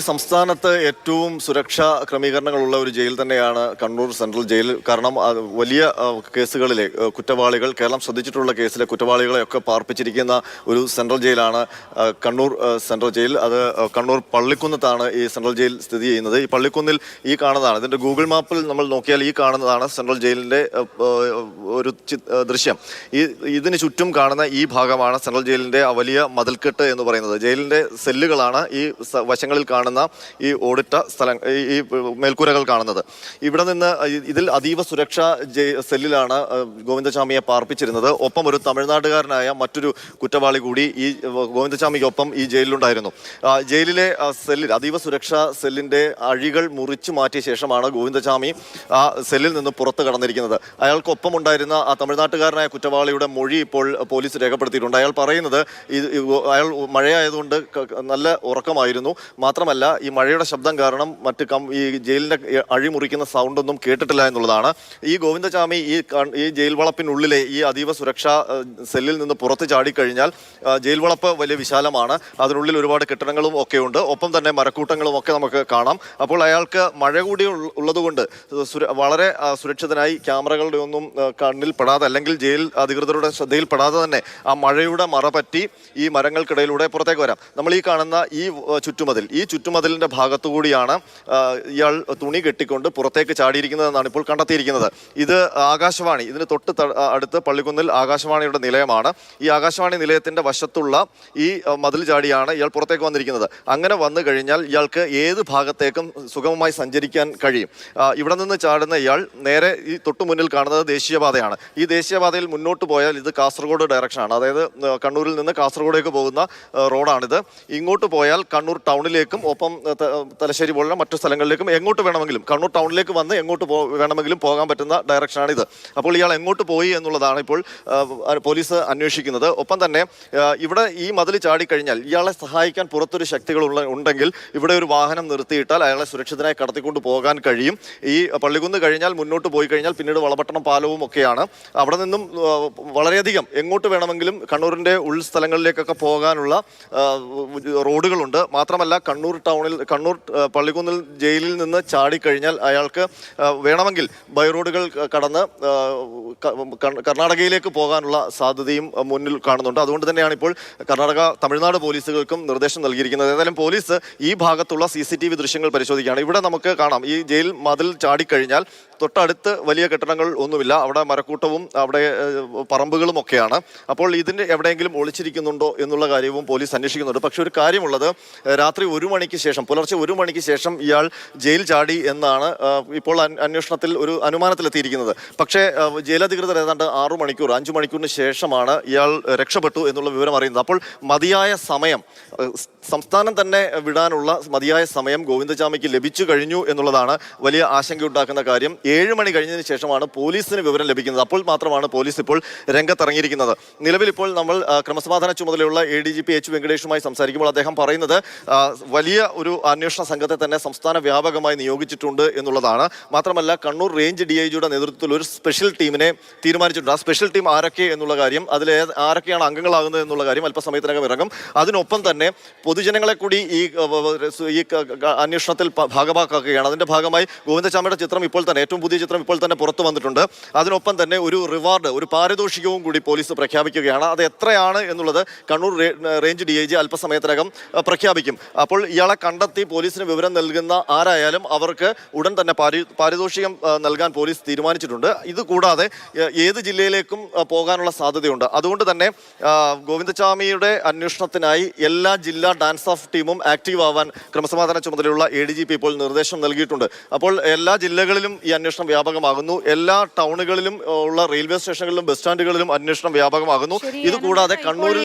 സംസ്ഥാനത്ത് ഏറ്റവും സുരക്ഷാ ക്രമീകരണങ്ങളുള്ള ഒരു ജയിൽ തന്നെയാണ് കണ്ണൂർ സെൻട്രൽ ജയിൽ. കാരണം വലിയ കേസുകളിലെ കുറ്റവാളികൾ, കേരളം ശ്രദ്ധിച്ചിട്ടുള്ള കേസിലെ കുറ്റവാളികളെയൊക്കെ പാർപ്പിച്ചിരിക്കുന്ന ഒരു സെൻട്രൽ ജയിലാണ് കണ്ണൂർ സെൻട്രൽ ജയിൽ. അത് കണ്ണൂർ പള്ളിക്കുന്നത്താണ് ഈ സെൻട്രൽ ജയിൽ സ്ഥിതി ചെയ്യുന്നത്. ഈ പള്ളിക്കുന്നിൽ ഈ കാണുന്നതാണ്, ഇതിൻ്റെ ഗൂഗിൾ മാപ്പിൽ നമ്മൾ നോക്കിയാൽ ഈ കാണുന്നതാണ് സെൻട്രൽ ജയിലിൻ്റെ ഒരു ദൃശ്യം. ഇതിന് ചുറ്റും കാണുന്ന ഈ ഭാഗമാണ് സെൻട്രൽ ജയിലിൻ്റെ വലിയ മതിൽക്കെട്ട് എന്ന് പറയുന്നത്. ജയിലിൻ്റെ സെല്ലുകളാണ് ഈ വശങ്ങളിൽ കാണുന്ന ഈ ഓടിട്ട സ്ഥലം, ഈ മേൽക്കൂരകൾ കാണുന്നത്. ഇവിടെ നിന്ന് ഇതിൽ അതീവ സുരക്ഷാ സെല്ലിലാണ് ഗോവിന്ദചാമിയെ പാർപ്പിച്ചിരുന്നത്. ഒപ്പം ഒരു തമിഴ്നാട്ടുകാരനായ മറ്റൊരു കുറ്റവാളി കൂടി ഈ ഗോവിന്ദചാമിക്കൊപ്പം ഈ ജയിലിലുണ്ടായിരുന്നു. ജയിലിലെ സെല്ലിൽ, അതീവ സുരക്ഷാ സെല്ലിന്റെ അഴികൾ മുറിച്ചു മാറ്റിയ ശേഷമാണ് ഗോവിന്ദചാമി ആ സെല്ലിൽ നിന്ന് പുറത്തു കടന്നിരിക്കുന്നത്. അയാൾക്കൊപ്പം ഉണ്ടായിരുന്ന ആ തമിഴ്നാട്ടുകാരനായ കുറ്റവാളിയുടെ മൊഴി ഇപ്പോൾ പോലീസ് രേഖപ്പെടുത്തിയിട്ടുണ്ട്. അയാൾ പറയുന്നത് അയാൾ മഴയായതുകൊണ്ട് നല്ല ഉറക്കമായിരുന്നു, മാത്രമല്ല ഈ മഴയുടെ ശബ്ദം കാരണം ഈ ജയിലിന്റെ അഴി മുറിക്കുന്ന സൗണ്ടൊന്നും കേട്ടിട്ടില്ല എന്നുള്ളതാണ്. ഈ ഗോവിന്ദചാമി ഈ ജയിൽ വളപ്പിനുള്ളിലെ ഈ അതീവ സുരക്ഷാ സെല്ലിൽ നിന്ന് പുറത്ത് ചാടിക്കഴിഞ്ഞാൽ ജയിൽ വളപ്പ് വലിയ വിശാലമാണ്. അതിനുള്ളിൽ ഒരുപാട് കെട്ടിടങ്ങളും ഒക്കെ ഉണ്ട്, ഒപ്പം തന്നെ മരക്കൂട്ടങ്ങളും ഒക്കെ നമുക്ക് കാണാം. അപ്പോൾ അയാൾക്ക് മഴ കൂടി ഉള്ളതുകൊണ്ട് വളരെ സുരക്ഷിതനായി ക്യാമറകളുടെ ഒന്നും കണ്ണിൽ പെടാതെ, അല്ലെങ്കിൽ ജയിൽ അധികൃതരുടെ ശ്രദ്ധയിൽപ്പെടാതെ തന്നെ ആ മഴയുടെ മറ പറ്റി ഈ മരങ്ങൾക്കിടയിലൂടെ പുറത്തേക്ക് വരാം. നമ്മൾ ഈ കാണുന്ന ഈ ചുറ്റുമതിലിന്റെ ഭാഗത്തുകൂടിയാണ് ഇയാൾ തുണി കെട്ടിക്കൊണ്ട് പുറത്തേക്ക് ചാടിയിരിക്കുന്നതെന്നാണ് ഇപ്പോൾ കണ്ടെത്തിയിരിക്കുന്നത്. ഇത് ആകാശവാണി, ഇതിന് തൊട്ട് അടുത്ത് പള്ളിക്കുന്നിൽ ആകാശവാണിയുടെ നിലയമാണ്. ഈ ആകാശവാണി നിലയത്തിന്റെ വശത്തുള്ള ഈ മതിൽ ചാടിയാണ് ഇയാൾ പുറത്തേക്ക് വന്നിരിക്കുന്നത്. അങ്ങനെ വന്നു കഴിഞ്ഞാൽ ഇയാൾക്ക് ഏത് ഭാഗത്തേക്കും സുഗമമായി സഞ്ചരിക്കാൻ കഴിയും. ഇവിടെ നിന്ന് ചാടുന്ന ഇയാൾ നേരെ ഈ തൊട്ടു മുന്നിൽ കാണുന്നത് ദേശീയപാതയാണ്. ഈ ദേശീയപാതയിൽ മുന്നോട്ട് പോയാൽ ഇത് കാസർഗോഡ് ഡയറക്ഷനാണ്, അതായത് കണ്ണൂരിൽ നിന്ന് കാസർഗോഡേക്ക് പോകുന്ന റോഡാണിത്. ഇങ്ങോട്ട് പോയാൽ കണ്ണൂർ ടൗണിലേക്കും ഒപ്പം തലശ്ശേരി പോലുള്ള മറ്റു സ്ഥലങ്ങളിലേക്കും എങ്ങോട്ട് വേണമെങ്കിലും, കണ്ണൂർ ടൗണിലേക്ക് വന്ന് എങ്ങോട്ട് വേണമെങ്കിലും പോകാൻ പറ്റുന്ന ഡയറക്ഷനാണ് ഇത്. അപ്പോൾ ഇയാൾ എങ്ങോട്ട് പോയി എന്നുള്ളതാണ് ഇപ്പോൾ പോലീസ് അന്വേഷിക്കുന്നത്. ഒപ്പം തന്നെ ഇവിടെ ഈ മതിൽ ചാടിക്കഴിഞ്ഞാൽ ഇയാളെ സഹായിക്കാൻ പുറത്തൊരു ശക്തികൾ ഉണ്ടെങ്കിൽ ഇവിടെ ഒരു വാഹനം നിർത്തിയിട്ടാൽ അയാളെ സുരക്ഷിതനായി കടത്തിക്കൊണ്ട് പോകാൻ കഴിയും. ഈ പള്ളിക്കുന്ന് കഴിഞ്ഞാൽ മുന്നോട്ട് പോയി കഴിഞ്ഞാൽ പിന്നീട് വളപട്ടണം പാലവും ഒക്കെയാണ്. അവിടെ നിന്നും വളരെയധികം എങ്ങോട്ട് വേണമെങ്കിലും കണ്ണൂരിൻ്റെ ഉൾസ്ഥലങ്ങളിലേക്കൊക്കെ പോകാനുള്ള റോഡുകളുണ്ട്. മാത്രമല്ല കണ്ണൂർ പള്ളിക്കുന്നിൽ ജയിലിൽ നിന്ന് ചാടിക്കഴിഞ്ഞാൽ അയാൾക്ക് വേണമെങ്കിൽ ബൈ റോഡുകൾ കടന്ന് കർണാടകയിലേക്ക് പോകാനുള്ള സാധ്യതയും മുന്നിൽ കാണുന്നുണ്ട്. അതുകൊണ്ട് തന്നെയാണ് ഇപ്പോൾ തമിഴ്നാട് പോലീസുകൾക്കും നിർദ്ദേശം നൽകിയിരിക്കുന്നത്. ഏതായാലും പോലീസ് ഈ ഭാഗത്തുള്ള CCTV ദൃശ്യങ്ങൾ പരിശോധിക്കുകയാണ്. ഇവിടെ നമുക്ക് കാണാം, ഈ ജയിൽ മതിൽ ചാടിക്കഴിഞ്ഞാൽ തൊട്ടടുത്ത് വലിയ കെട്ടിടങ്ങൾ ഒന്നുമില്ല, അവിടെ മരക്കൂട്ടവും അവിടെ പറമ്പുകളും ഒക്കെയാണ്. അപ്പോൾ ഇതിൻ്റെ എവിടെയെങ്കിലും ഒളിച്ചിരിക്കുന്നുണ്ടോ എന്നുള്ള കാര്യവും പോലീസ് അന്വേഷിക്കുന്നുണ്ട്. പക്ഷെ ഒരു കാര്യമുള്ളത്, രാത്രി 1 മണിക്ക് ശേഷം, പുലർച്ചെ 1 മണിക്ക് ശേഷം ഇയാൾ ജയിൽ ചാടി എന്നാണ് ഇപ്പോൾ അന്വേഷണത്തിൽ ഒരു അനുമാനത്തിലെത്തിയിരിക്കുന്നത്. പക്ഷേ ജയിലധികൃതർ ഏതാണ്ട് 5 മണിക്കൂറിന് ശേഷമാണ് ഇയാൾ രക്ഷപ്പെട്ടു എന്നുള്ള വിവരം അറിയുന്നത്. അപ്പോൾ മതിയായ സമയം, സംസ്ഥാനം തന്നെ വിടാനുള്ള മതിയായ സമയം ഗോവിന്ദചാമിക്ക് ലഭിച്ചു കഴിഞ്ഞു എന്നുള്ളതാണ് വലിയ ആശങ്കയുണ്ടാക്കുന്ന കാര്യം. 7 മണി കഴിഞ്ഞതിന് ശേഷമാണ് പോലീസിന് വിവരം ലഭിക്കുന്നത്. അപ്പോൾ മാത്രമാണ് പോലീസ് ഇപ്പോൾ രംഗത്തിറങ്ങിയിരിക്കുന്നത്. നിലവിൽ ഇപ്പോൾ നമ്മൾ ക്രമസമാധാന ചുമതലയുള്ള ADGP H വെങ്കടേഷുമായി സംസാരിക്കുമ്പോൾ അദ്ദേഹം പറയുന്നത് വലിയ ഒരു അന്വേഷണ സംഘത്തെ തന്നെ സംസ്ഥാന വ്യാപകമായി നിയോഗിച്ചിട്ടുണ്ട് എന്നുള്ളതാണ്. മാത്രമല്ല കണ്ണൂർ റേഞ്ച് DIGയുടെ നേതൃത്വത്തിൽ ഒരു സ്പെഷ്യൽ ടീമിനെ തീരുമാനിച്ചിട്ടുണ്ട്. ആ സ്പെഷ്യൽ ടീം ആരൊക്കെ എന്നുള്ള കാര്യം, അതിൽ ആരൊക്കെയാണ് അംഗങ്ങളാകുന്നത് എന്നുള്ള കാര്യം അല്പസമയത്തിനകം ഇറങ്ങും. അതിനൊപ്പം തന്നെ പൊതുജനങ്ങളെ കൂടി ഈ അന്വേഷണത്തിൽ ഭാഗമാക്കുകയാണ്. അതിന്റെ ഭാഗമായി ഗോവിന്ദചാമിയുടെ ചിത്രം ഇപ്പോൾ തന്നെ, ഏറ്റവും പുതിയ ചിത്രം ഇപ്പോൾ തന്നെ പുറത്തു വന്നിട്ടുണ്ട്. അതിനൊപ്പം തന്നെ ഒരു റിവാർഡ്, ഒരു പാരിതോഷികവും കൂടി പോലീസ് പ്രഖ്യാപിക്കുകയാണ്. അത് എത്രയാണ് എന്നുള്ളത് കണ്ണൂർ റേഞ്ച് DIG അല്പസമയത്തിനകം പ്രഖ്യാപിക്കും. അപ്പോൾ ഇയാളെ കണ്ടെത്തി പോലീസിന് വിവരം നൽകുന്ന ആരായാലും അവർക്ക് ഉടൻ തന്നെ പാരിതോഷികം നൽകാൻ പോലീസ് തീരുമാനിച്ചിട്ടുണ്ട്. ഇതുകൂടാതെ ഏത് ജില്ലയിലേക്കും പോകാനുള്ള സാധ്യതയുണ്ട്. അതുകൊണ്ട് തന്നെ ഗോവിന്ദചാമിയുടെ അന്വേഷണത്തിനായി എല്ലാ ജില്ലാ ഡാൻസ് ഓഫ് ടീമും ആക്റ്റീവ് ആവാൻ ക്രമസമാധാന ചുമതലയുള്ള ADGP ഇപ്പോൾ നിർദ്ദേശം നൽകിയിട്ടുണ്ട്. അപ്പോൾ എല്ലാ ജില്ലകളിലും ഈ അന്വേഷണം വ്യാപകമാകുന്നു. എല്ലാ ടൗണുകളിലും ഉള്ള റെയിൽവേ സ്റ്റേഷനുകളിലും ബസ് സ്റ്റാൻഡുകളിലും അന്വേഷണം വ്യാപകമാകുന്നു. ഇതുകൂടാതെ കണ്ണൂരിൽ